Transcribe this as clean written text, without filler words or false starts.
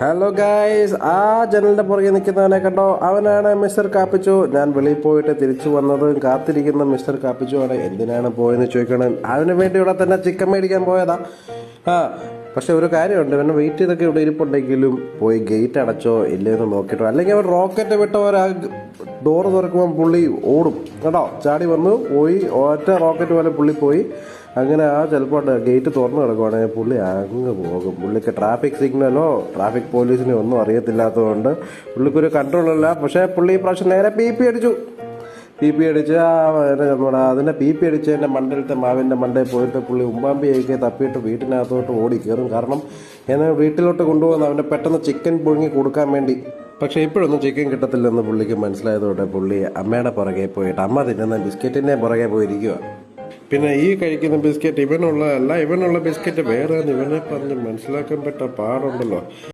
Hello guys, ആ ജനലിന്റെ പുറകെ നിൽക്കുന്നവനെ കണ്ടോ? അവനാണ് മിസ്റ്റർ കാപ്പിച്ചു. ഞാൻ വെളിയിൽ പോയിട്ട് തിരിച്ചു വന്നതും കാത്തിരിക്കുന്ന മിസ്റ്റർ കാപ്പിച്ചു ആണ്. എന്തിനാണ് പോയെന്ന് ചോദിക്കണം. അതിന് വേണ്ടി ഇവിടെ തന്നെ ചിക്കൻ മേടിക്കാൻ പോയതാ. പക്ഷെ ഒരു കാര്യമുണ്ട്, ഇവനെ വെയിറ്റ് ചെയ്തൊക്കെ ഇവിടെ ഇരിപ്പുണ്ടെങ്കിലും പോയി ഗേറ്റ് അടച്ചോ ഇല്ലേന്ന് നോക്കിട്ടോ, അല്ലെങ്കിൽ അവൻ റോക്കറ്റ് വിട്ടവർ ആ ഡോറ് തുറക്കുമ്പോൾ പുള്ളി ഓടും കേട്ടോ. ചാടി വന്നു പോയി, ഒറ്റ റോക്കറ്റ് പോലെ പുള്ളി പോയി. അങ്ങനെ ചിലപ്പോൾ ഗേറ്റ് തുറന്നു കിടക്കുവാണെങ്കിൽ പുള്ളി അങ്ങ് പോകും. പുള്ളിക്ക് ട്രാഫിക് സിഗ്നലോ ട്രാഫിക് പോലീസിനോ ഒന്നും അറിയത്തില്ലാത്തതുകൊണ്ട് പുള്ളിക്കൊരു കൺട്രോളില്ല. പക്ഷേ പുള്ളി ഈ പ്രാവശ്യം നേരെ പി പി അടിച്ച് അതിൻ്റെ പി പി അടിച്ചതിൻ്റെ മണ്ടയിലത്തെ മാവിൻ്റെ മണ്ടയിൽ പോയിട്ട് പുള്ളി ഉമ്പാമ്പിയൊക്കെ തപ്പിയിട്ട് വീട്ടിനകത്തോട്ട് ഓടി കയറും. കാരണം എന്നെ വീട്ടിലോട്ട് കൊണ്ടുപോകുന്ന അവൻ്റെ പെട്ടെന്ന് ചിക്കൻ പുഴുങ്ങി കൊടുക്കാൻ വേണ്ടി. പക്ഷേ ഇപ്പോഴൊന്നും ചിക്കൻ കിട്ടത്തില്ലെന്ന് പുള്ളിക്ക് മനസ്സിലായതോടെ പുള്ളി അമ്മയുടെ പുറകെ പോയിട്ട് അമ്മ തിന്നുന്ന ബിസ്ക്കറ്റിൻ്റെ പുറകെ പോയിരിക്കുക. പിന്നെ ഈ കഴിക്കുന്ന ബിസ്ക്കറ്റ് ഇവനുള്ള ബിസ്ക്കറ്റ് വേറെ ഇവനെ പറഞ്ഞ് മനസ്സിലാക്കാൻ പറ്റ പാടുണ്ടല്ലോ.